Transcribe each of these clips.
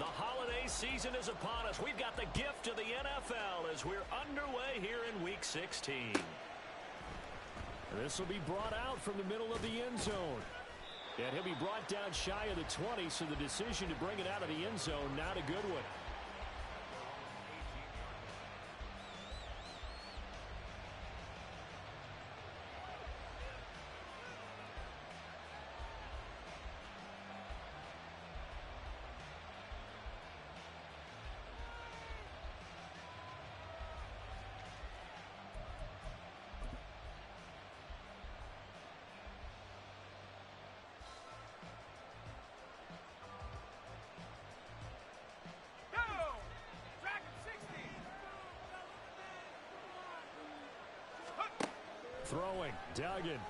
The holiday season is upon us. We've got the gift of the NFL as we're underway here in Week 16. This will be brought out from the middle of the end zone. And he'll be brought down shy of the 20, so the decision to bring it out of the end zone, not a good one. Throwing, Duggan.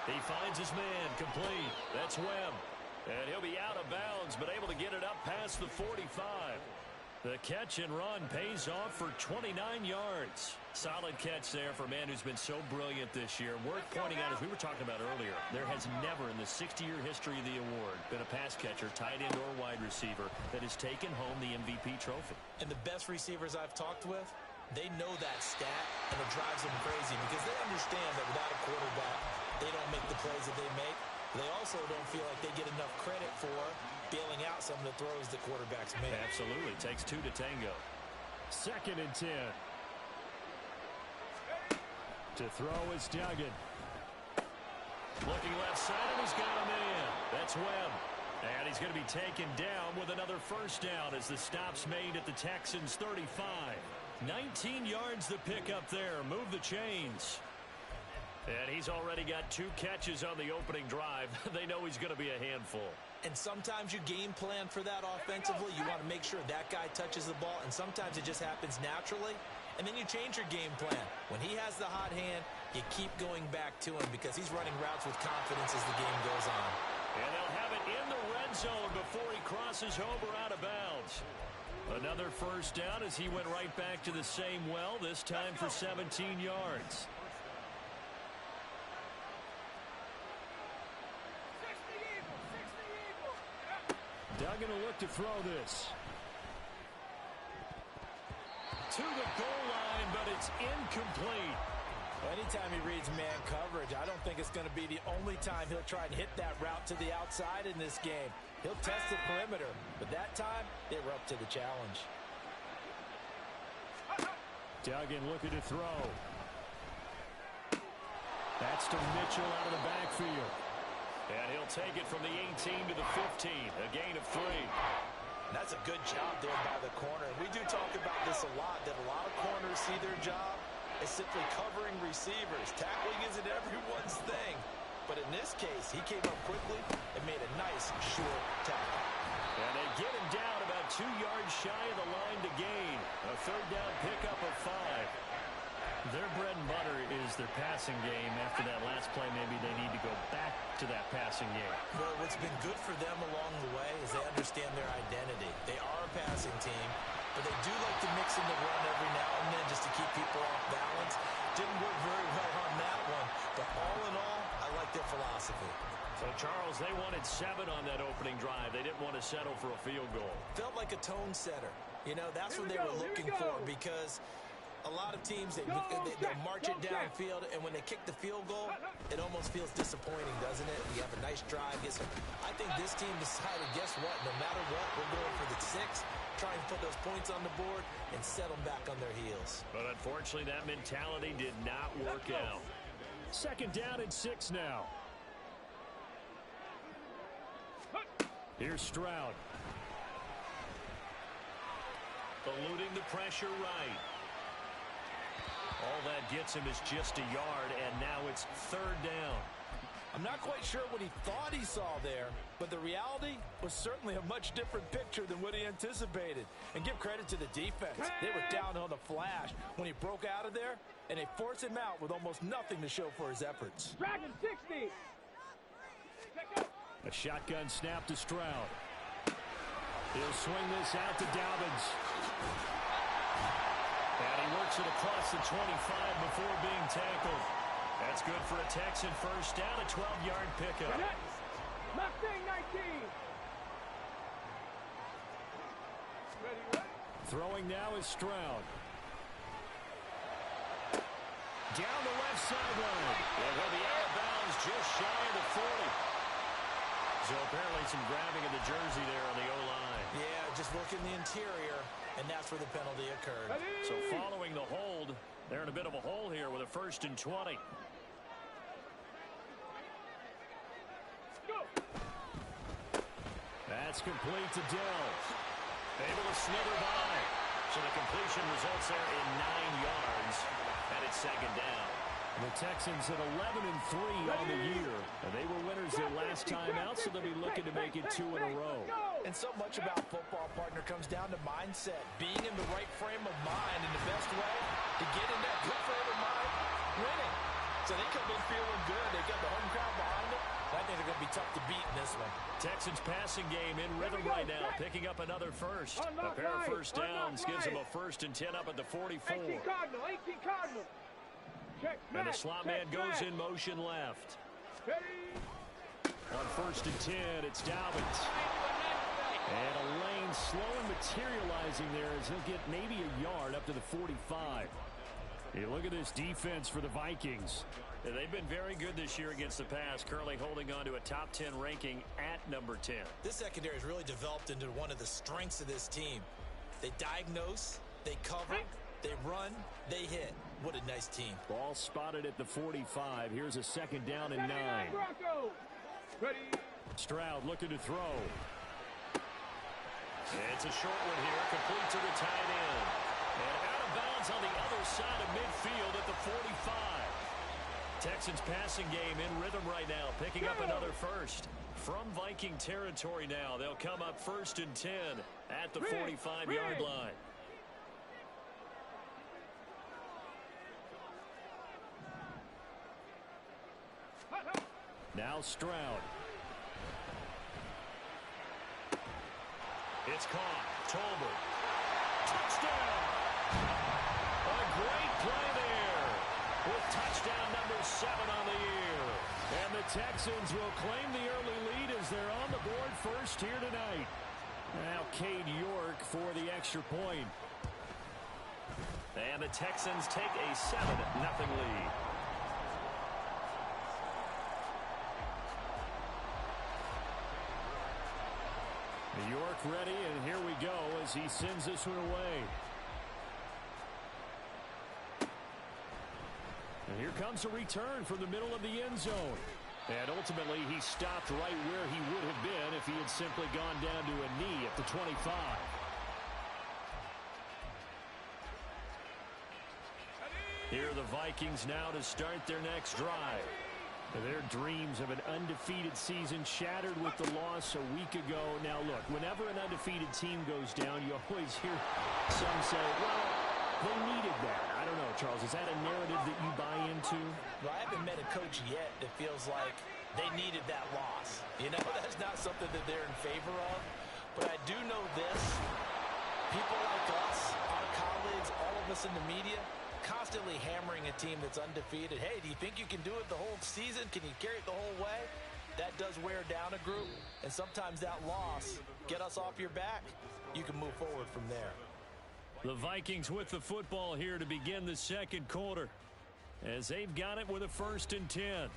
He finds his man, complete. That's Webb. And he'll be out of bounds, but able to get it up past the 45. The catch and run pays off for 29 yards. Solid catch there for a man who's been so brilliant this year. Worth pointing out, as we were talking about earlier, there has never in the 60-year history of the award been a pass catcher, tight end, or wide receiver that has taken home the MVP trophy. And the best receivers I've talked with, they know that stat, and it drives them crazy because they understand that without a quarterback, they don't make the plays that they make. They also don't feel like they get enough credit for bailing out some of the throws the quarterbacks make. Absolutely. Takes two to tango. 2nd and 10. To throw is Duggan. Looking left side, and he's got a man. That's Webb. And he's going to be taken down with another first down as the stop's made at the Texans' 35. 19 yards to pick up there. Move the chains. And he's already got 2 catches on the opening drive. They know he's going to be a handful. And sometimes you game plan for that offensively. You want to make sure that guy touches the ball, and sometimes it just happens naturally. And then you change your game plan. When he has the hot hand, you keep going back to him because he's running routes with confidence as the game goes on. And they'll have it in the red zone before he crosses over out of bounds. Another first down as he went right back to the same well, this time for 17 yards. Duggan will look to throw this. To the goal line, but it's incomplete. Anytime he reads man coverage, I don't think it's going to be the only time he'll try and hit that route to the outside in this game. He'll test the perimeter, but that time, they were up to the challenge. Duggan looking to throw. That's to Mitchell out of the backfield. And he'll take it from the 18 to the 15, a gain of 3. That's a good job there by the corner. And we do talk about this a lot, that a lot of corners see their job as simply covering receivers. Tackling isn't everyone's thing. But in this case, he came up quickly and made a nice short tackle. And they get him down about 2 yards shy of the line to gain. A third down pickup of 5. Their bread and butter is their passing game. After that last play, maybe they need to go back to that passing game. Well, what's been good for them along the way is they understand their identity. They are a passing team, but they do like to mix in the run every now and then just to keep people off balance. Didn't work very well on that one, but all in all, I like their philosophy. So, Charles, they wanted 7 on that opening drive. They didn't want to settle for a field goal. Felt like a tone setter. You know, that's what they were looking for because a lot of teams, they'll march it downfield, and when they kick the field goal, it almost feels disappointing, doesn't it? You have a nice drive. I think this team decided, guess what? No matter what, we're going for the 6, try and put those points on the board, and set them back on their heels. But unfortunately, that mentality did not work out. 2nd down and 6 now. Here's Stroud. Eluding the pressure right. All that gets him is just a yard, and now it's 3rd down. I'm not quite sure what he thought he saw there, but the reality was certainly a much different picture than what he anticipated. And give credit to the defense. They were down on the flash when he broke out of there, and they forced him out with almost nothing to show for his efforts. Dragon 60. A shotgun snap to Stroud. He'll swing this out to Dobbins. And he works it across the 25 before being tackled. That's good for a Texan first down, a 12-yard pickup. Mustang 19. Ready. Throwing now is Stroud. Down the left sideline. And he'll be out of bounds just shy of the 40. So apparently some grabbing of the jersey there on the O-line. Yeah, just working the interior, and that's where the penalty occurred. So following the hold, they're in a bit of a hole here with a 1st and 20. Go. That's complete to Dell. Able to slither by. So the completion results there in 9 yards. And it's 2nd down. The Texans at 11-3 on the year. And they were winners their last time out, so they'll be looking to make it 2 in a row. And so much about football, partner, comes down to mindset. Being in the right frame of mind, and the best way to get in that good frame of mind, winning. So they come in feeling good. They got the home crowd behind them. I think they're going to be tough to beat in this one. Texans passing game in rhythm right now, picking up another first. A pair of first downs gives them a 1st and 10 up at the 44. 18 Cardinal. 18 Cardinal. Check And the slot man goes in motion left. Ready. On 1st and 10, it's Dobbins. And a lane slow and materializing there as he'll get maybe a yard up to the 45. Hey, look at this defense for the Vikings. Yeah, they've been very good this year against the pass, currently holding on to a top 10 ranking at number 10. This secondary has really developed into one of the strengths of this team. They diagnose, they cover, they run, they hit. What a nice team. Ball spotted at the 45. Here's a 2nd down and 9. Broncos. Ready. Stroud looking to throw. It's a short one here, complete to the tight end. And out of bounds on the other side of midfield at the 45. Texans passing game in rhythm right now, picking up another first. From Viking territory now, they'll come up 1st and 10 at the 45-yard line. Now Stroud. It's caught. Tolbert. Touchdown! A great play there with touchdown number 7 on the year. And the Texans will claim the early lead as they're on the board first here tonight. Now Cade York for the extra point. And the Texans take a 7-0 lead. New York ready, and here we go as he sends this one away. And here comes a return from the middle of the end zone. And ultimately, he stopped right where he would have been if he had simply gone down to a knee at the 25. Here are the Vikings now to start their next drive. Their dreams of an undefeated season shattered with the loss a week ago. Now, look, whenever an undefeated team goes down, you always hear some say, well, they needed that. I don't know, Charles. Is that a narrative that you buy into? Well, I haven't met a coach yet that feels like they needed that loss. You know, that's not something that they're in favor of. But I do know this. People like us, our colleagues, all of us in the media, constantly hammering a team that's undefeated. Hey, do you think you can do it the whole season? Can you carry it the whole way? That does wear down a group. And sometimes that loss, get us off your back, you can move forward from there. The Vikings with the football here to begin the second quarter, as they've got it with a 1st and 10.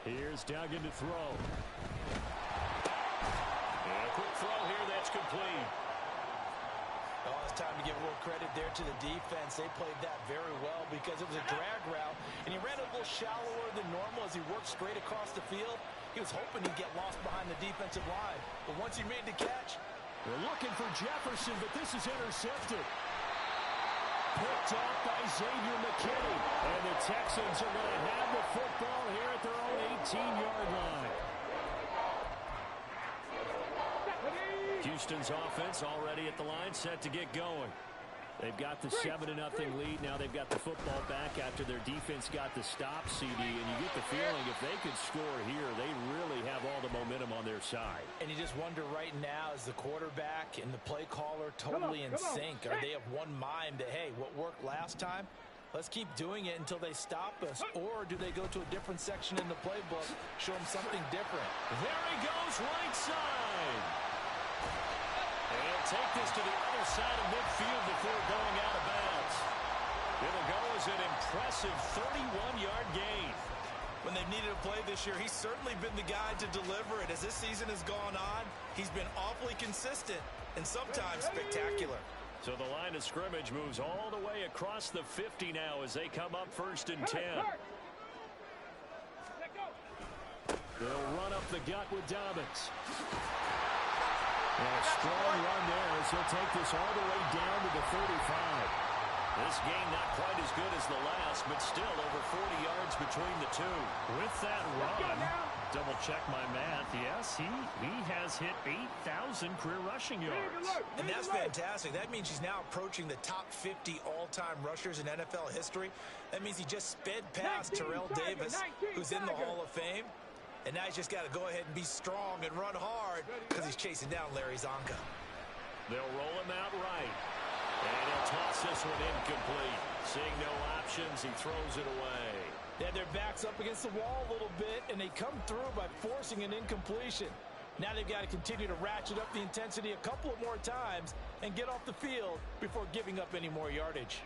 Here's Duggan to throw. And a quick throw here that's complete. Oh, it's time to give a little credit there to the defense. They played that very well because it was a drag route, and he ran a little shallower than normal as he worked straight across the field. He was hoping he'd get lost behind the defensive line, but once he made the catch, They're looking for Jefferson, but this is intercepted. Picked off by Xavier McKinney, and the Texans are going to have the football here at their own 18-yard line. Houston's offense already at the line, set to get going. They've got the 7-0 lead. Now they've got the football back after their defense got the stop, CD. And you get the feeling if they could score here, they really have all the momentum on their side. And you just wonder right now, is the quarterback and the play caller totally in sync? Are they of one mind that, hey, what worked last time, let's keep doing it until they stop us? Or do they go to a different section in the playbook, show them something different? There he goes, right side. And take this to the other side of midfield before going out of bounds. It'll go as an impressive 31-yard gain. When they've needed a play this year, he's certainly been the guy to deliver it. As this season has gone on, he's been awfully consistent and sometimes spectacular. So the line of scrimmage moves all the way across the 50 now as they come up 1st and 10. They'll run up the gut with Dobbins. And a strong run there as he'll take this all the way down to the 35. This game not quite as good as the last, but still over 40 yards between the two. With that run, double check my math. Yes, he has hit 8,000 career rushing yards. And that's fantastic. That means he's now approaching the top 50 all-time rushers in NFL history. That means he just sped past Terrell Davis, who's in the Hall of Fame. And now he's just got to go ahead and be strong and run hard because he's chasing down Larry Zonka. They'll roll him out right. And he'll toss this one incomplete. Seeing no options, he throws it away. Yeah, their back's up against the wall a little bit, and they come through by forcing an incompletion. Now they've got to continue to ratchet up the intensity a couple of more times and get off the field before giving up any more yardage.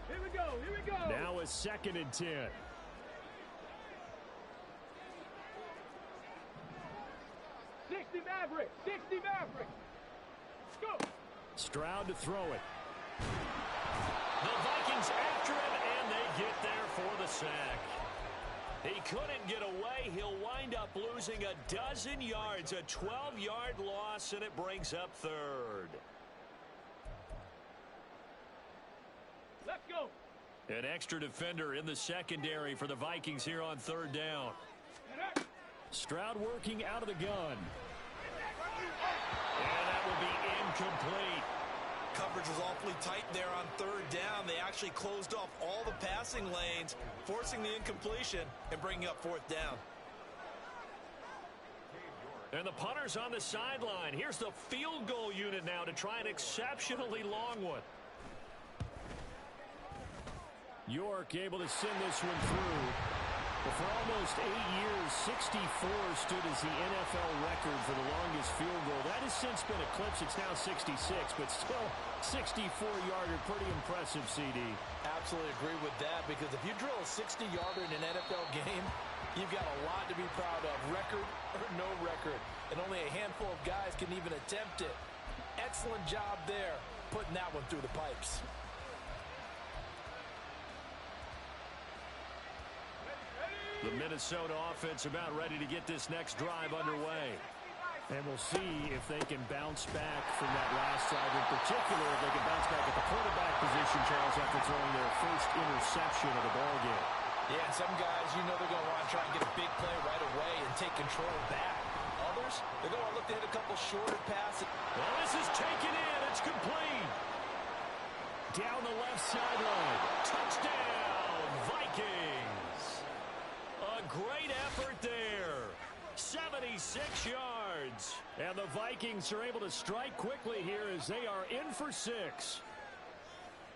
Here we go. Now a 2nd and 10. Sixty Maverick. Go. Stroud to throw it. The Vikings after him, and they get there for the sack. He couldn't get away. He'll wind up losing a dozen yards, a 12-yard loss, and it brings up 3rd. Let's go. An extra defender in the secondary for the Vikings here on 3rd down. Stroud working out of the gun. And that will be incomplete. Coverage was awfully tight there on 3rd down. They actually closed off all the passing lanes, forcing the incompletion and bringing up 4th down. And the punter's on the sideline. Here's the field goal unit now to try an exceptionally long one. York able to send this one through. But for almost 8 years, 64 stood as the NFL record for the longest field goal. That has since been eclipsed. It's now 66, but still 64-yarder. Pretty impressive, CD. Absolutely agree with that, because if you drill a 60-yarder in an NFL game, you've got a lot to be proud of, record or no record. And only a handful of guys can even attempt it. Excellent job there, putting that one through the pipes. The Minnesota offense about ready to get this next drive underway. And we'll see if they can bounce back from that last drive. In particular, if they can bounce back at the quarterback position, Charles, after throwing their first interception of the ballgame. Yeah, and some guys, you know they're going to want to try and get a big play right away and take control back. Others, they're going to look to hit a couple shorter passes. Well, this is taken in. It's complete. Down the left sideline. Touchdown, Vikings. A great effort there. 76 yards. And the Vikings are able to strike quickly here as they are in for 6.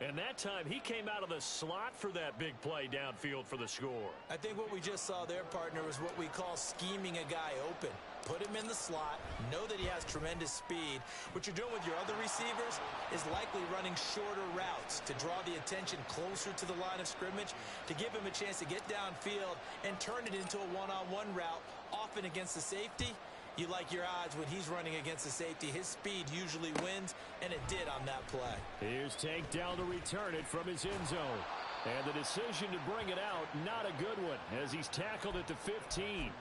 And that time he came out of the slot for that big play downfield for the score. I think what we just saw there, partner, was what we call scheming a guy open. Put him in the slot, know that he has tremendous speed. What you're doing with your other receivers is likely running shorter routes to draw the attention closer to the line of scrimmage, to give him a chance to get downfield and turn it into a one-on-one route, often against the safety. You like your odds when he's running against the safety. His speed usually wins, and it did on that play. Here's Tank down to return it from his end zone. And the decision to bring it out, not a good one, as he's tackled at the 15.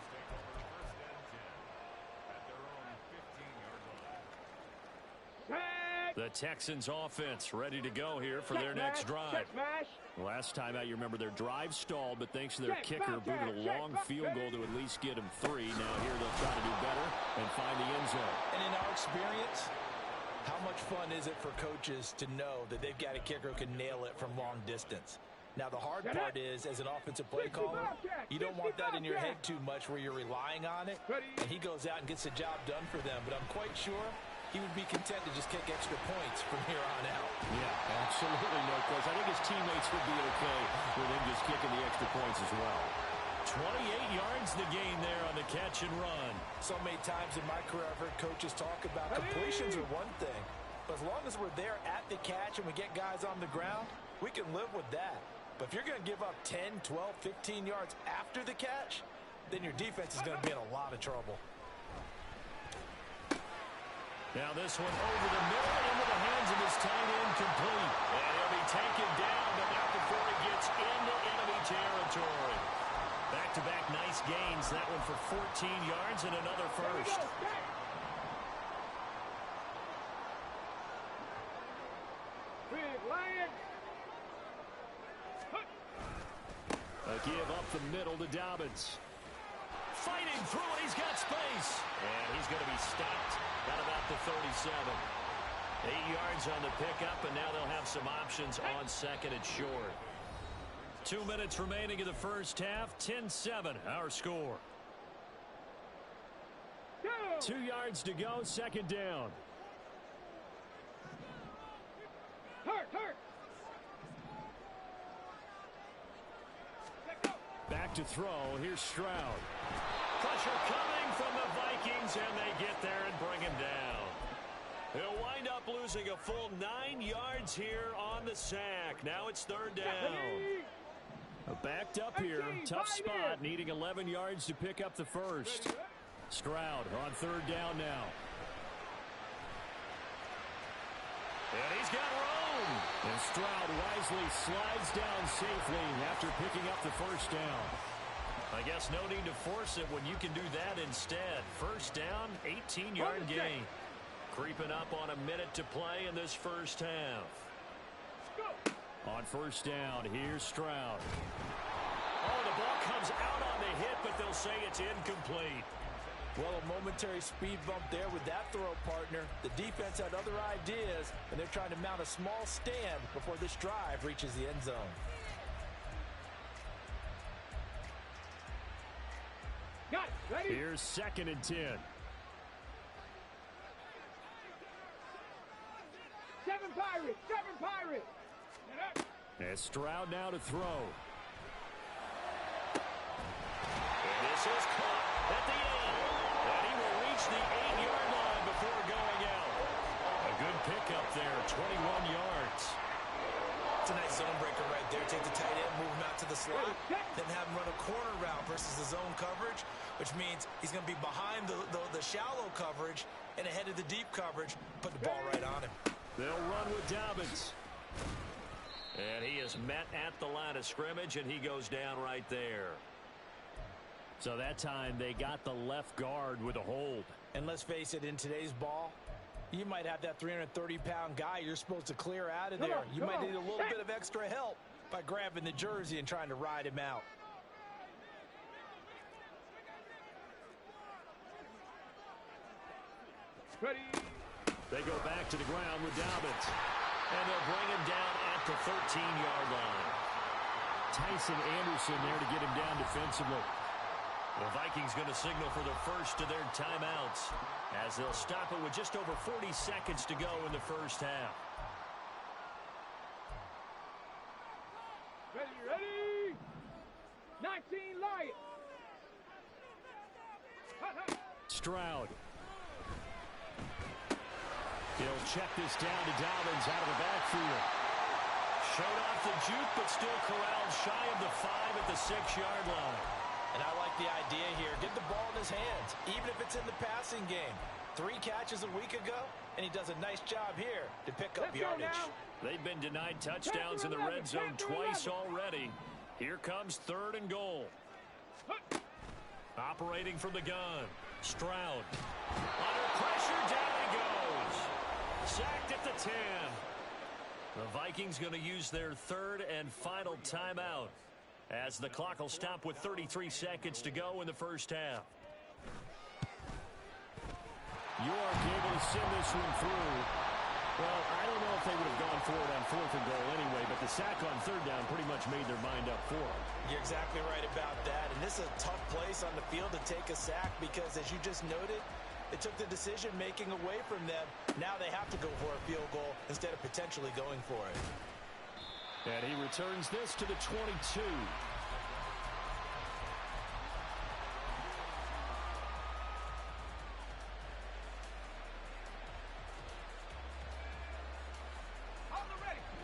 The Texans offense ready to go here for their next drive. Last time out, you remember their drive stalled, but thanks to their kicker, booted a long field goal to at least get them 3. Now here they'll try to do better and find the end zone. And in our experience, how much fun is it for coaches to know that they've got a kicker who can nail it from long distance? Now, the hard part is, as an offensive play caller, you don't want that in your head too much where you're relying on it, and he goes out and gets the job done for them. But I'm quite sure he would be content to just kick extra points from here on out. Yeah, absolutely no question. I think his teammates would be okay with him just kicking the extra points as well. 28 yards the gain there on the catch and run. So many times in my career, I've heard coaches talk about completions are one thing, but as long as we're there at the catch and we get guys on the ground, we can live with that. But if you're going to give up 10, 12, 15 yards after the catch, then your defense is going to be in a lot of trouble. Now this one over the middle into the hands of his tight end, complete. And he'll be taken down, but not before he gets into enemy territory. Back-to-back nice gains. That one for 14 yards and another first. Big Lion. A give up the middle to Dobbins. Fighting through it, he's got space. And he's going to be stopped at about the 37. 8 yards on the pickup, and now they'll have some options on second and short. 2 minutes remaining in the first half. 10-7, our score. 2 yards to go, second down. Hurt. Back to throw. Here's Stroud. Pressure coming from the Vikings, and they get there and bring him down. He'll wind up losing a full 9 yards here on the sack. Now it's third down. Backed up here. Tough spot, needing 11 yards to pick up the first. Stroud on third down now. And he's got room. And Stroud wisely slides down safely after picking up the first down. I guess no need to force it when you can do that instead. First down, 18-yard gain. Creeping up on a minute to play in this first half. On first down, here's Stroud. Oh, the ball comes out on the hit, but they'll say it's incomplete. Well, a momentary speed bump there with that throw, partner. The defense had other ideas, and they're trying to mount a small stand before this drive reaches the end zone. Got it. Ready? Here's second and 10. 7 Pirates. As Stroud now to throw. And this is caught at the end. And he will reach the 8-yard line before going out. A good pickup there, 21 yards. It's a nice zone breaker right there. Take the tight end, move him out to the slot, then have him run a corner route versus the zone coverage, which means he's going to be behind the shallow coverage and ahead of the deep coverage. Put the ball right on him. They'll run with Dobbins. And he is met at the line of scrimmage, and he goes down right there. So that time they got the left guard with a hold. And let's face it, in today's ball, you might have that 330-pound guy you're supposed to clear out of there. You might need a little bit of extra help by grabbing the jersey and trying to ride him out. Ready. They go back to the ground with Dobbins. And they'll bring him down at the 13-yard line. Tyson Anderson there to get him down defensively. The Vikings going to signal for the first of their timeouts as they'll stop it with just over 40 seconds to go in the first half. Ready. 19 Lions. Stroud. He'll check this down to Dobbins out of the backfield. Showed off the juke, but still corralled shy of the 5 at the 6-yard line. And I like the idea here. Get the ball in his hands, even if it's in the passing game. 3 catches a week ago, and he does a nice job here to pick up yardage. They've been denied touchdowns in the red zone twice already. Here comes third and goal. Operating from the gun. Stroud. Under pressure, down he goes. Sacked at the 10. The Vikings going to use their third and final timeout as the clock will stop with 33 seconds to go in the first half. York able to send this one through. Well, I don't know if they would have gone for it on 4th and goal anyway, but the sack on 3rd down pretty much made their mind up for it. You're exactly right about that. And this is a tough place on the field to take a sack because, as you just noted, it took the decision-making away from them. Now they have to go for a field goal instead of potentially going for it. And he returns this to the 22.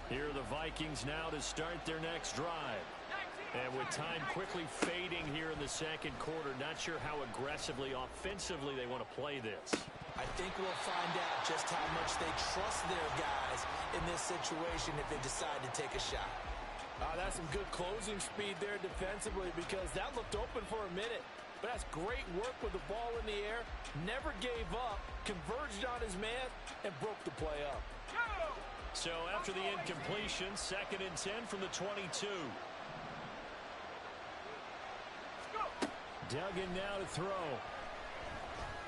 Here are the Vikings now to start their next drive. And with time quickly fading here in the second quarter, not sure how aggressively, offensively they want to play this. I think we'll find out just how much they trust their guys in this situation if they decide to take a shot. That's some good closing speed there defensively because that looked open for a minute. But that's great work with the ball in the air. Never gave up, converged on his man, and broke the play up. So after the incompletion, 2nd and 10 from the 22. Duggan now to throw.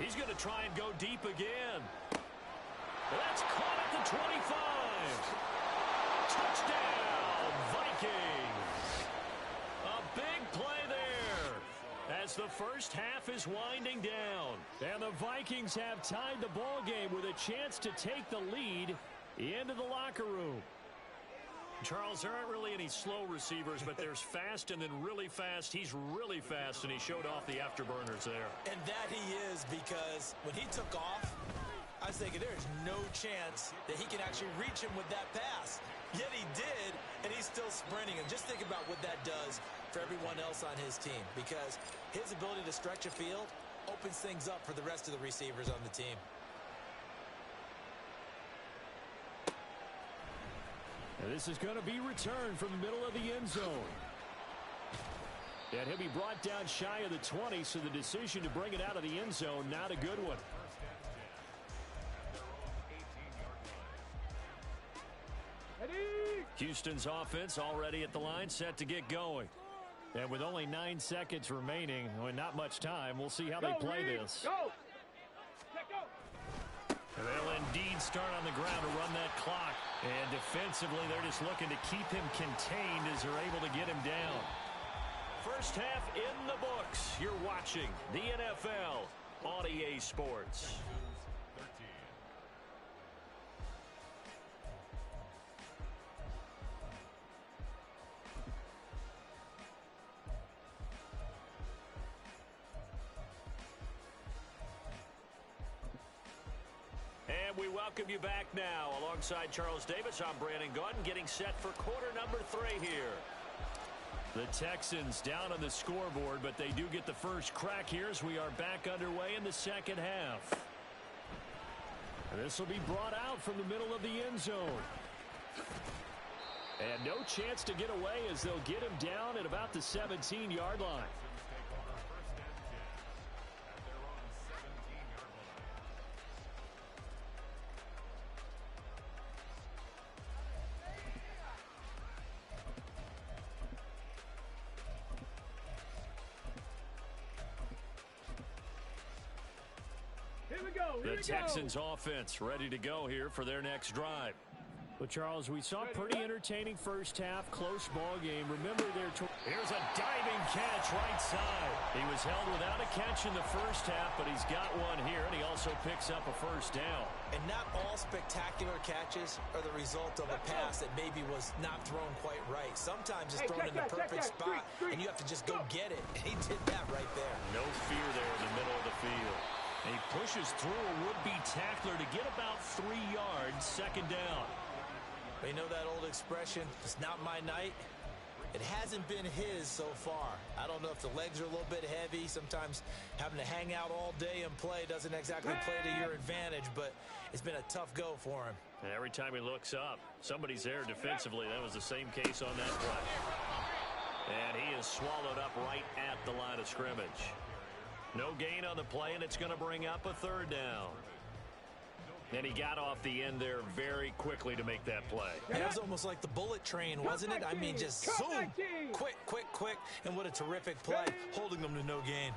He's going to try and go deep again. That's caught at the 25. Touchdown, Vikings. A big play there as the first half is winding down. And the Vikings have tied the ball game with a chance to take the lead into the locker room. Charles, there aren't really any slow receivers, but there's fast and then really fast. He's really fast, and he showed off the afterburners there. And that he is, because when he took off, I was thinking there's no chance that he can actually reach him with that pass. Yet he did, and he's still sprinting. And just think about what that does for everyone else on his team, because his ability to stretch a field opens things up for the rest of the receivers on the team. And this is going to be returned from the middle of the end zone. And he'll be brought down shy of the 20, so the decision to bring it out of the end zone, not a good one. Houston's offense already at the line, set to get going. And with only 9 seconds remaining, not much time, we'll see how they play this. Go! They'll indeed start on the ground to run that clock. And defensively, they're just looking to keep him contained as they're able to get him down. First half in the books. You're watching the NFL on EA Sports. And we welcome you back now. Alongside Charles Davis, I'm Brandon Gaudin, getting set for quarter number 3 here. The Texans down on the scoreboard, but they do get the first crack here as we are back underway in the second half. This will be brought out from the middle of the end zone. And no chance to get away as they'll get him down at about the 17-yard line. The Texans offense ready to go here for their next drive. Well, Charles, we saw a pretty entertaining first half, close ball game. Remember Here's a diving catch right side. He was held without a catch in the first half, but he's got one here, and he also picks up a first down. And not all spectacular catches are the result of a pass that maybe was not thrown quite right. Sometimes it's thrown in the perfect spot, and you have to just go get it. And he did that right there. No fear there in the middle of the field. And he pushes through a would-be tackler to get about 3 yards, second down. You know that old expression, it's not my night? It hasn't been his so far. I don't know if the legs are a little bit heavy. Sometimes having to hang out all day and play doesn't exactly play to your advantage, but it's been a tough go for him. And every time he looks up, somebody's there defensively. That was the same case on that play. And he is swallowed up right at the line of scrimmage. No gain on the play, and it's going to bring up a third down. And he got off the end there very quickly to make that play. It was almost like the bullet train, wasn't it? I mean, just zoom, quick, quick, quick, and what a terrific play, holding them to no gain.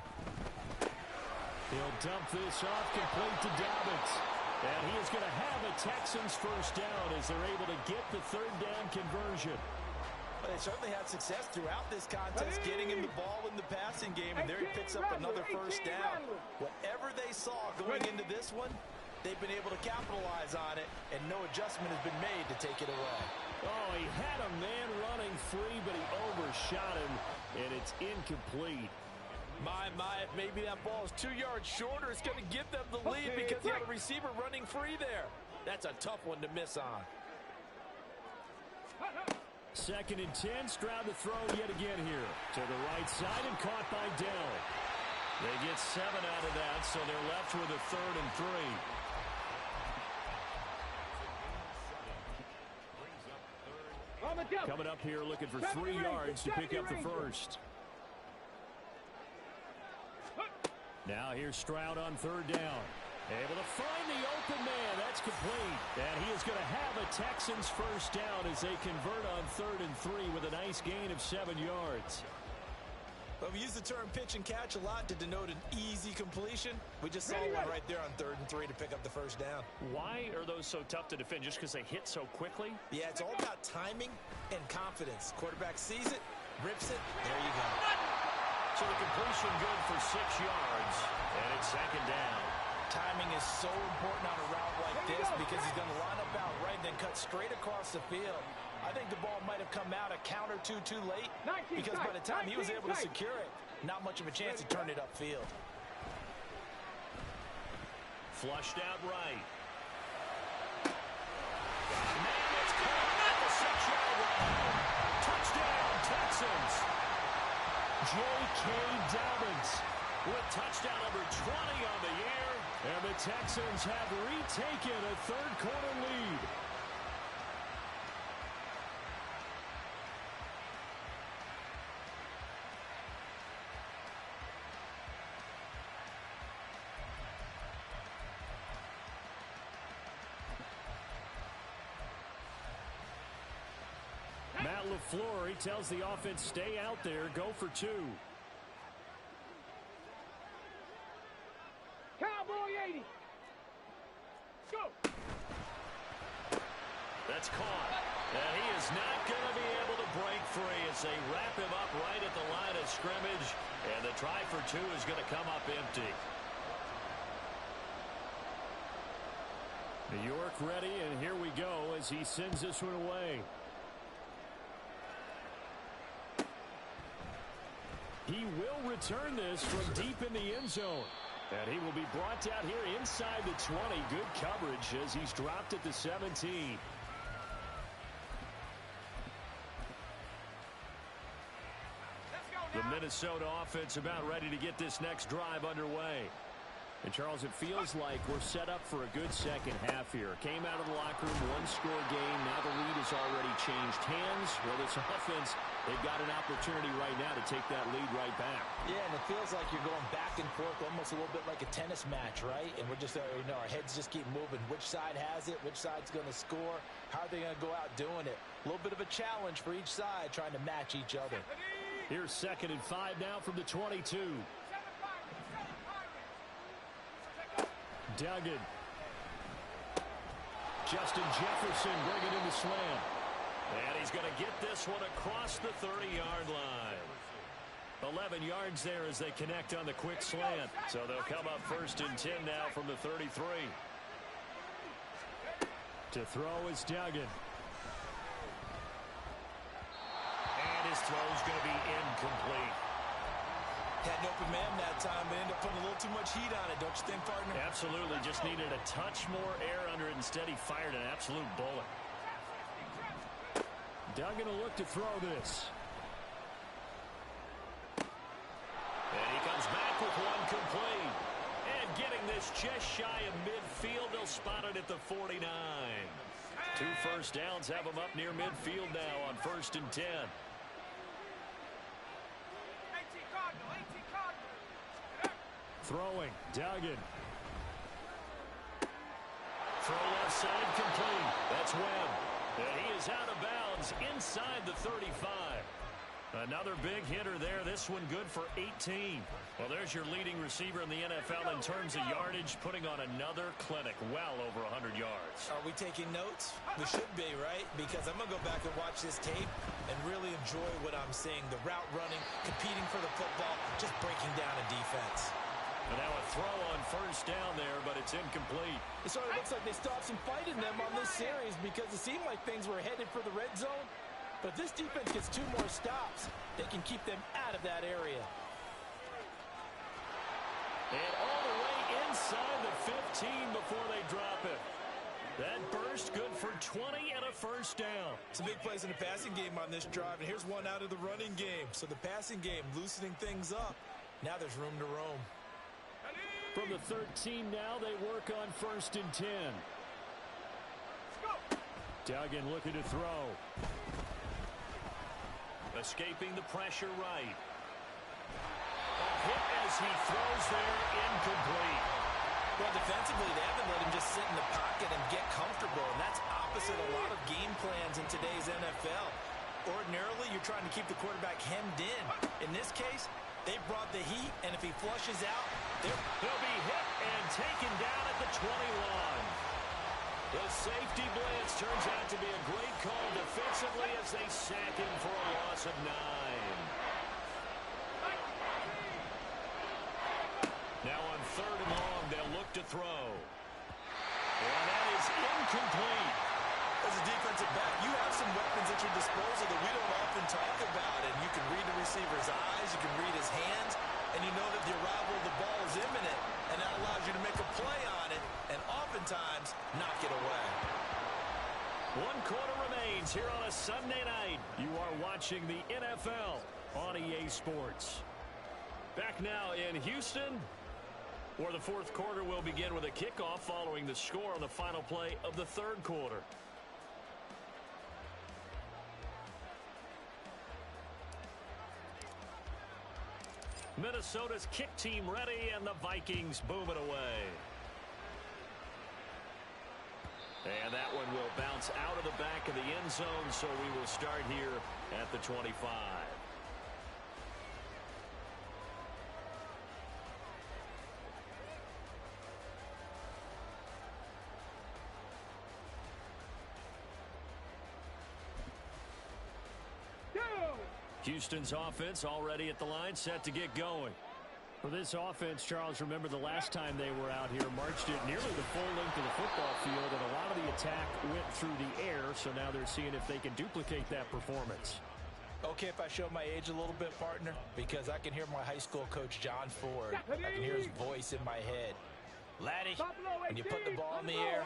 He'll dump this off complete to Dobbins. And he is going to have a Texans first down as they're able to get the third down conversion. But they certainly had success throughout this contest, getting him the ball in the passing game, and there he picks up another first down. Whatever they saw going into this one, they've been able to capitalize on it, and no adjustment has been made to take it away. Oh, he had a man running free, but he overshot him, and it's incomplete. My, if maybe that ball is 2 yards shorter, it's going to give them the lead because he had a receiver running free there. That's a tough one to miss on. 2nd and 10, Stroud to throw yet again here. To the right side and caught by Dell. They get 7 out of that, so they're left with a 3rd and 3. Coming up here looking for 3 yards to pick up the first. Now here's Stroud on 3rd down. Able to find the open man. That's complete. And he is going to have a Texans first down as they convert on 3rd and 3 with a nice gain of 7 yards. Well, we use the term pitch and catch a lot to denote an easy completion. We just saw one right there on 3rd and 3 to pick up the first down. Why are those so tough to defend? Just because they hit so quickly? Yeah, it's all about timing and confidence. Quarterback sees it, rips it, there you go. So the completion good for 6 yards, and it's 2nd down. Timing is so important on a route like this because he's going to line up out right, then cut straight across the field. I think the ball might have come out a count or two too late because by the time he was able to secure it, not much of a chance to turn it upfield. Flushed out right. Man, it's caught at the 6-yard line. Touchdown, Texans. J.K. Dobbins with touchdown number 20 on the year. And the Texans have retaken a third-quarter lead. Matt LaFleur, he tells the offense, stay out there, go for 2. Cowboy 80. Go. That's caught. And he is not going to be able to break free as they wrap him up right at the line of scrimmage. And the try for 2 is going to come up empty. New York ready, and here we go as he sends this one away. He will return this from deep in the end zone. And he will be brought down here inside the 20. Good coverage as he's dropped at the 17. The Minnesota offense about ready to get this next drive underway. And, Charles, it feels like we're set up for a good second half here. Came out of the locker room, one-score game. Now the lead has already changed hands. Well, this offense, they've got an opportunity right now to take that lead right back. Yeah, and it feels like you're going back and forth almost a little bit like a tennis match, right? And we're just, our heads just keep moving. Which side has it? Which side's going to score? How are they going to go out doing it? A little bit of a challenge for each side trying to match each other. Here's 2nd and 5 now from the 22. Duggan. Justin Jefferson bringing in the slam. And he's going to get this one across the 30-yard line. 11 yards there as they connect on the quick slant. So they'll come up 1st and 10 now from the 33. To throw is Duggan. And his throw's going to be incomplete. Had an open man that time, but ended up putting a little too much heat on it, don't you think, partner? Absolutely. Just needed a touch more air under it. Instead, he fired an absolute bullet. Duggan will look to throw this. And he comes back with one complete. And getting this just shy of midfield, they'll spot it at the 49. 2 first downs have him up near midfield now on 1st and 10. Throwing, Duggan. throw left side complete. That's Webb. And he is out of bounds inside the 35. Another big hitter there. This one good for 18. Well, there's your leading receiver in the NFL in terms of yardage, putting on another clinic, well over 100 yards. Are we taking notes? We should be, right? Because I'm going to go back and watch this tape and really enjoy what I'm seeing. The route running, competing for the football, just breaking down a defense. And now a throw on first down there, but it's incomplete. It sort of looks like they stopped some fight in them on this series because it seemed like things were headed for the red zone. But this defense gets 2 more stops. They can keep them out of that area. And all the way inside the 15 before they drop it. That burst good for 20 and a first down. Some big plays in the passing game on this drive, and here's one out of the running game. So the passing game loosening things up. Now there's room to roam. From the 13 now, they work on 1st and 10. Duggan looking to throw. Escaping the pressure right. A hit as he throws there, incomplete. Well, defensively, they haven't let him just sit in the pocket and get comfortable, and that's opposite a lot of game plans in today's NFL. Ordinarily, you're trying to keep the quarterback hemmed in. In this case, they brought the heat, and if he flushes out, he'll be hit and taken down at the 21. The safety blitz turns out to be a great call defensively as they sack him for a loss of 9. Now on 3rd and long, they'll look to throw. And that is incomplete. As a defensive back, you have some weapons at your disposal that we don't often talk about, and you can read the receiver's eyes, you can read his hands, and you know that the arrival of the ball is imminent, and that allows you to make a play on it, and oftentimes knock it away. 1 quarter remains here on a Sunday night. You are watching the NFL on EA Sports. Back now in Houston, where the 4th quarter will begin with a kickoff following the score on the final play of the 3rd quarter. Minnesota's kick team ready, and the Vikings boom it away. And that one will bounce out of the back of the end zone, so we will start here at the 25. Houston's offense already at the line, set to get going. For this offense, Charles, remember the last time they were out here, marched it nearly the full length of the football field, and a lot of the attack went through the air, so now they're seeing if they can duplicate that performance. Okay, if I show my age a little bit, partner, because I can hear my high school coach, John Ford. I can hear his voice in my head. Laddie, when you put the ball in the air,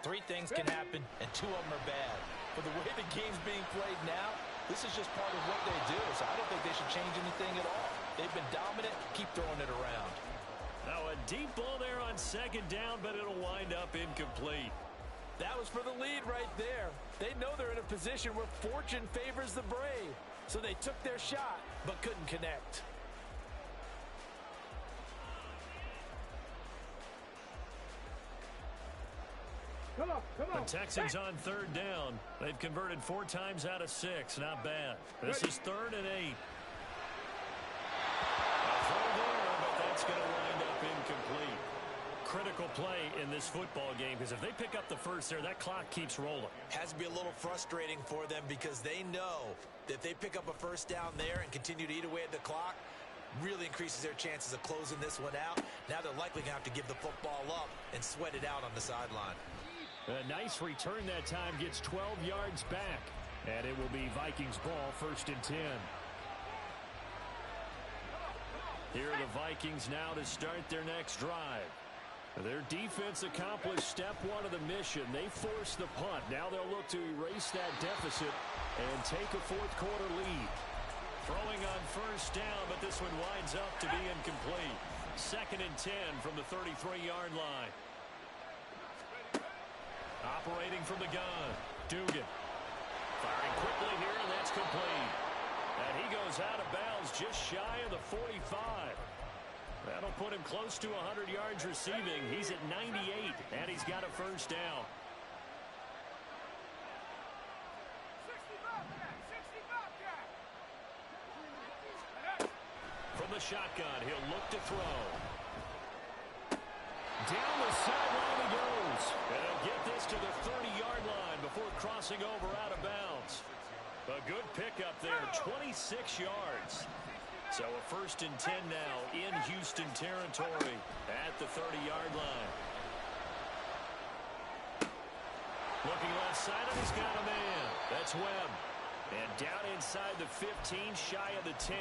3 things can happen, and 2 of them are bad. But the way the game's being played now, this is just part of what they do, so I don't think they should change anything at all. They've been dominant. Keep throwing it around. Now a deep ball there on 2nd down, but it'll wind up incomplete. That was for the lead right there. They know they're in a position where fortune favors the brave, so they took their shot but couldn't connect. Come on. The Texans on 3rd down. They've converted 4 times out of 6. Not bad. This is 3rd and 8. A throw there, but that's going to wind up incomplete. Critical play in this football game, because if they pick up the first there, that clock keeps rolling. Has to be a little frustrating for them because they know that if they pick up a first down there and continue to eat away at the clock, really increases their chances of closing this one out. Now they're likely going to have to give the football up and sweat it out on the sideline. A nice return that time, gets 12 yards back. And it will be Vikings ball, 1st and 10. Here are the Vikings now to start their next drive. Their defense accomplished step 1 of the mission. They forced the punt. Now they'll look to erase that deficit and take a 4th quarter lead. Throwing on 1st down, but this one winds up to be incomplete. 2nd and 10 from the 33-yard line. Operating from the gun, Dugan. Firing quickly here, and that's complete. And he goes out of bounds just shy of the 45. That'll put him close to 100 yards receiving. He's at 98, and he's got a first down. From the shotgun, he'll look to throw. Down the sideline he goes. And he'll get this to the 30-yard line before crossing over out of bounds. A good pickup there, 26 yards. So a 1st and 10 now in Houston territory at the 30-yard line. Looking left side, and he's got a man. That's Webb. And down inside the 15, shy of the 10.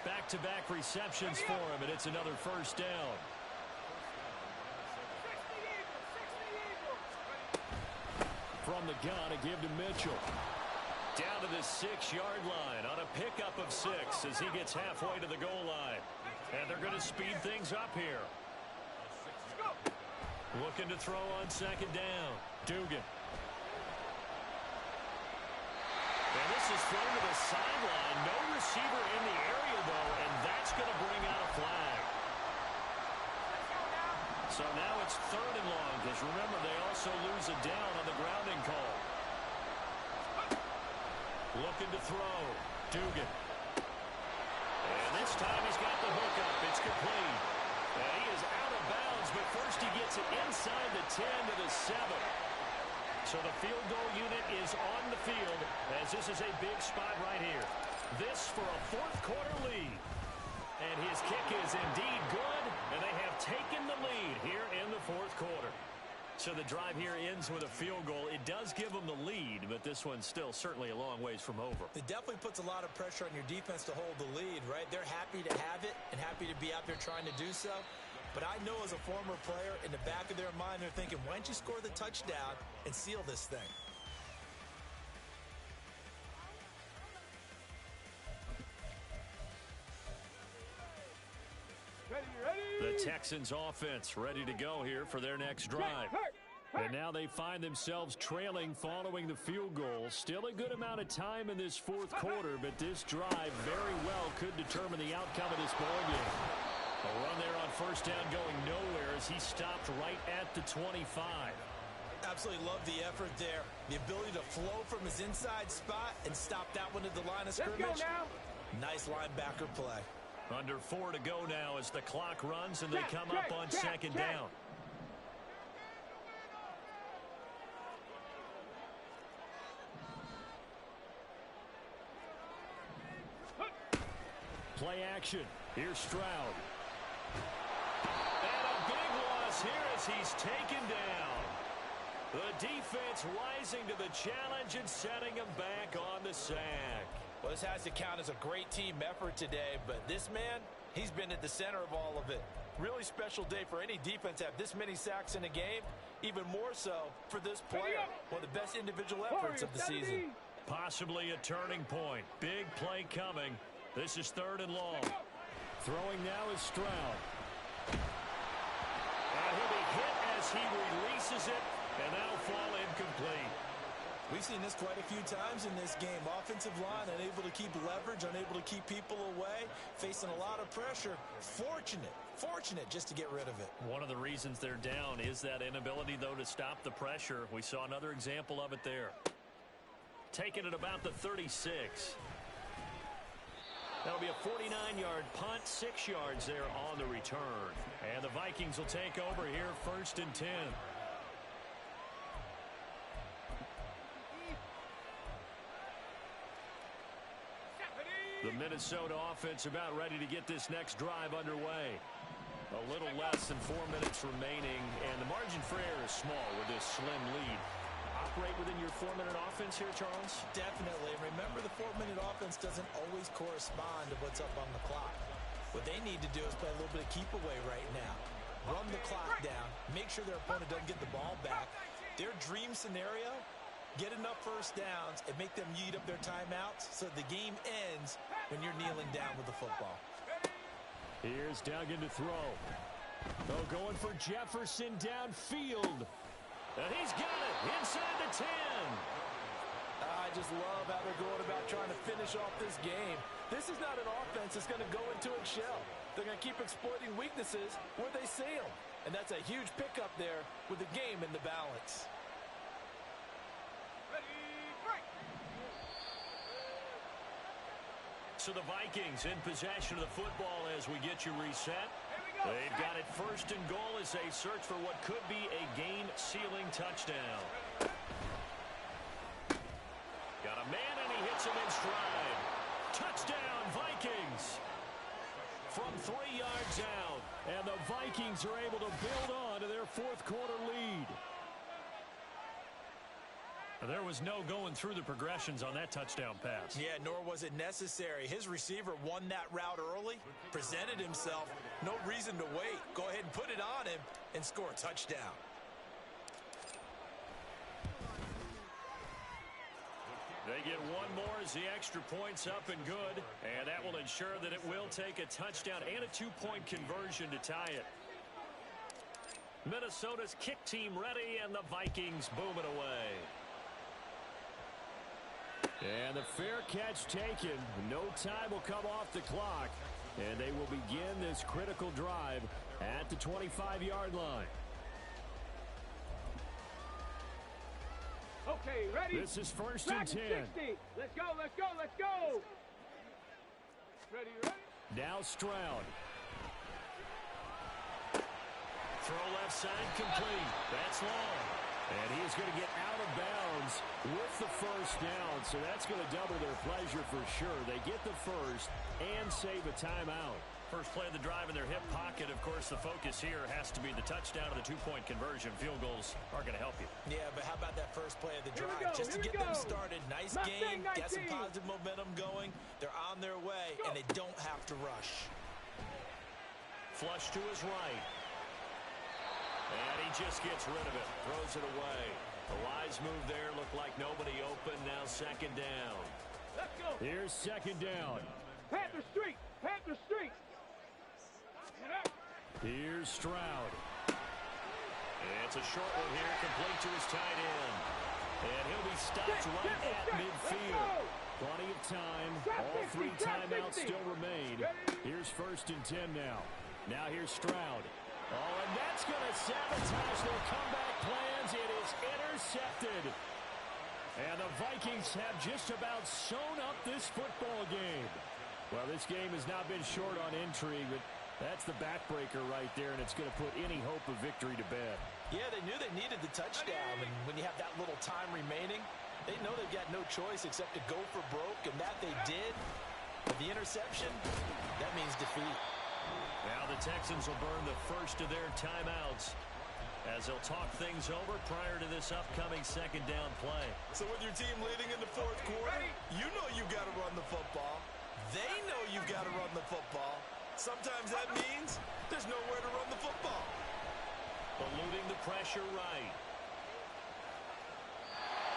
Back-to-back receptions for him, and it's another first down. From the gun, a give to Mitchell. Down to the 6-yard line on a pickup of 6 as he gets halfway to the goal line. And they're going to speed things up here. Looking to throw on 2nd down. Dugan. And this is thrown to the sideline. No receiver in the area, though, and that's going to bring out a flag. So now it's 3rd and long, because remember, they also lose a down on the grounding call. Looking to throw. Dugan. And this time he's got the hookup. It's complete. And he is out of bounds, but first he gets it inside the 10 to the 7. So the field goal unit is on the field as this is a big spot right here. This for a 4th quarter lead. And his kick is indeed good, and they have taken the lead here in the 4th quarter. So the drive here ends with a field goal. It does give them the lead, but this one's still certainly a long ways from over. It definitely puts a lot of pressure on your defense to hold the lead, right? They're happy to have it and happy to be out there trying to do so. But I know as a former player, in the back of their mind, they're thinking, why don't you score the touchdown and seal this thing? The Texans offense ready to go here for their next drive. And now they find themselves trailing following the field goal. Still a good amount of time in this 4th quarter, but this drive very well could determine the outcome of this ball game. A run there on 1st down going nowhere as he stopped right at the 25. Absolutely love the effort there. The ability to flow from his inside spot and stop that one at the line of scrimmage. Nice linebacker play. Under 4 to go now as the clock runs and they come up on 2nd down. Play action. Here's Stroud. And a big loss here as he's taken down. The defense rising to the challenge and setting him back on the sack. Well, this has to count as a great team effort today, but this man, he's been at the center of all of it. Really special day for any defense to have this many sacks in a game, even more so for this player. One of the best individual efforts of the season. Possibly a turning point. Big play coming. This is 3rd and long. Throwing now is Stroud. And he'll be hit as he releases it, and that'll fall incomplete. We've seen this quite a few times in this game. Offensive line unable to keep leverage, unable to keep people away, facing a lot of pressure. Fortunate just to get rid of it. One of the reasons they're down is that inability, though, to stop the pressure. We saw another example of it there. Taking it about the 36. That'll be a 49-yard punt, 6 yards there on the return. And the Vikings will take over here, 1st and 10. The Minnesota offense about ready to get this next drive underway. A little less than 4 minutes remaining, and the margin for error is small with this slim lead. Operate within your 4-minute offense here, Charles? Definitely. Remember, the 4-minute offense doesn't always correspond to what's up on the clock. What they need to do is play a little bit of keep away right now. Run the clock down. Make sure their opponent doesn't get the ball back. Their dream scenario, get enough 1st downs and make them eat up their timeouts so the game ends when you're kneeling down with the football. Here's Duggan to throw. Oh, going for Jefferson downfield. And he's got it inside the 10. I just love how they're going about trying to finish off this game. This is not an offense that's going to go into a shell. They're going to keep exploiting weaknesses where they see them. And that's a huge pickup there with the game in the balance. So the Vikings in possession of the football as we get you reset. They've got it first and goal as they search for what could be a game-sealing touchdown. Got a man, and he hits him in stride. Touchdown, Vikings! From 3 yards out. And the Vikings are able to build on to their fourth-quarter lead. There was no going through the progressions on that touchdown pass. Yeah, nor was it necessary. His receiver won that route early, presented himself. No reason to wait. Go ahead and put it on him and score a touchdown. They get one more as the extra point's up and good. And that will ensure that it will take a touchdown and a 2-point conversion to tie it. Minnesota's kick team ready, and the Vikings boom it away. And the fair catch taken. No time will come off the clock. And they will begin this critical drive at the 25-yard line. Okay, ready? This is first and 10. Let's go, let's go, let's go! Ready, ready? Now Stroud. Throw left side complete. That's long. And he is going to get out of bounds with the first down. So that's going to double their pleasure for sure. They get the first and save a timeout. First play of the drive in their hip pocket. Of course, the focus here has to be the touchdown or the 2-point conversion. Field goals are going to help you. Yeah, but how about that first play of the drive? Just to get them started. Nice game. Got some positive momentum going. They're on their way, and they don't have to rush. Flush to his right. And he just gets rid of it. Throws it away. A wise move there. Looked like nobody open. Now second down. Let's go. Here's second down. Panther Street. Panther Street. Here's Stroud. It's a short one here. Complete to his tight end. And he'll be stopped right at midfield. Plenty of time. All 3 timeouts still remain. Here's first and 10 now. Now here's Stroud. Oh, and that's going to sabotage their comeback plans. It is intercepted. And the Vikings have just about sewn up this football game. Well, this game has not been short on intrigue, but that's the backbreaker right there, and it's going to put any hope of victory to bed. Yeah, they knew they needed the touchdown, and when you have that little time remaining, they know they've got no choice except to go for broke, and that they did. With the interception, that means defeat. Now the Texans will burn the first of their timeouts as they'll talk things over prior to this upcoming second down play. So with your team leading in the fourth quarter, you know you've got to run the football. They know you've got to run the football. Sometimes that means there's nowhere to run the football. Eluding the pressure right.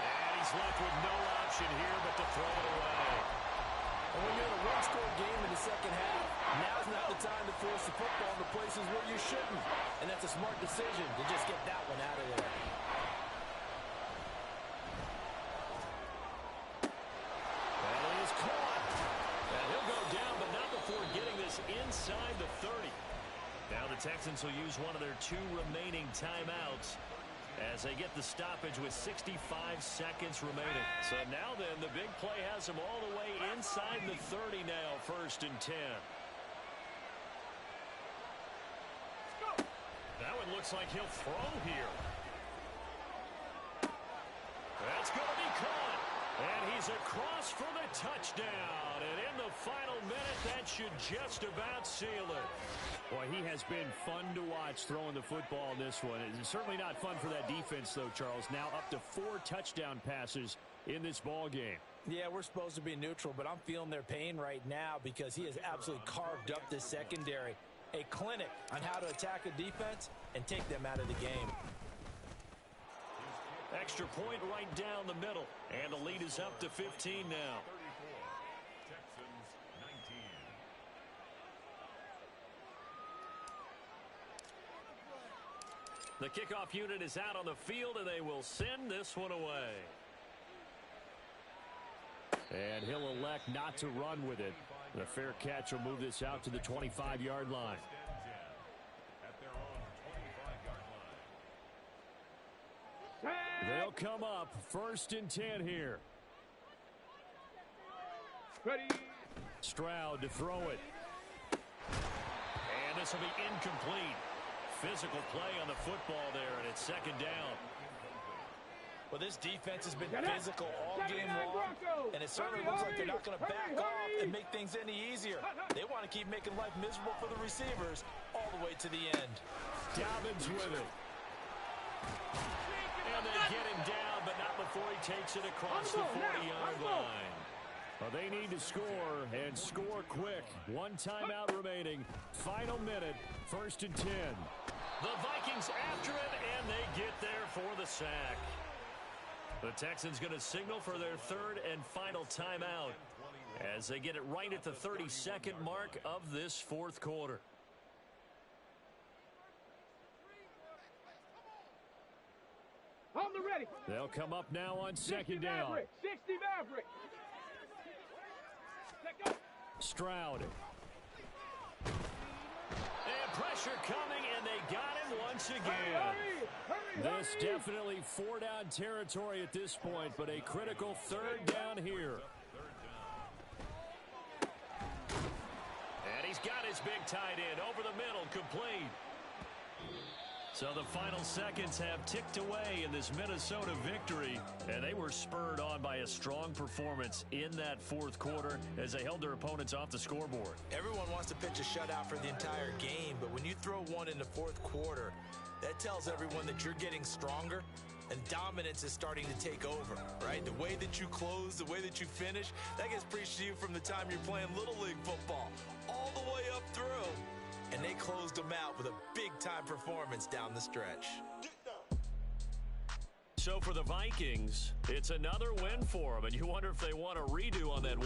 And he's left with no option here but to throw it away. And when you're in a one-score game in the second half, now's not the time to force the football in the places where you shouldn't. And that's a smart decision to just get that one out of there. And it is caught. And he'll go down, but not before getting this inside the 30. Now the Texans will use one of their 2 remaining timeouts as they get the stoppage with 65 seconds remaining. So now then, the big play has them all the way inside the 30 now, first and 10. That one looks like he'll throw here. That's going to be caught. And he's across for the touchdown. And in the final minute, that should just about seal it. Boy, he has been fun to watch throwing the football in this one. It's certainly not fun for that defense, though, Charles. Now up to 4 touchdown passes in this ball game. Yeah, we're supposed to be neutral, but I'm feeling their pain right now because he has absolutely carved up this secondary. A clinic on how to attack a defense and take them out of the game. Extra point right down the middle. And the lead is up to 15 now. The kickoff unit is out on the field, and they will send this one away. And he'll elect not to run with it. The fair catch will move this out to the 25-yard line. They'll come up 1st and 10 here. Ready. Stroud to throw it. And this will be incomplete. Physical play on the football there, and it's 2nd down. Well, this defense has been physical all game long, and it certainly looks like they're not going to back off and make things any easier. They want to keep making life miserable for the receivers all the way to the end. Dobbins with it. And they get him down, but not before he takes it across the 40-yard line. Well, they need to score, and score quick. 1 timeout remaining. Final minute, 1st and 10. The Vikings after him, and they get there for the sack. The Texans going to signal for their 3rd and final timeout as they get it right at the 32nd mark of this 4th quarter. On the ready. They'll come up now on 2nd down. 60 Maverick. Stroud. And pressure coming, and they got him once again. This definitely 4-down territory at this point, but a critical 3rd down here. And he's got his big tight end over the middle, complete. So the final seconds have ticked away in this Minnesota victory, and they were spurred on by a strong performance in that 4th quarter as they held their opponents off the scoreboard. Everyone wants to pitch a shutout for the entire game, but when you throw one in the 4th quarter, that tells everyone that you're getting stronger and dominance is starting to take over, right? The way that you close, the way that you finish, that gets preached to you from the time you're playing Little League football all the way up through. And they closed them out with a big-time performance down the stretch. So for the Vikings, it's another win for them, and you wonder if they want a redo on that.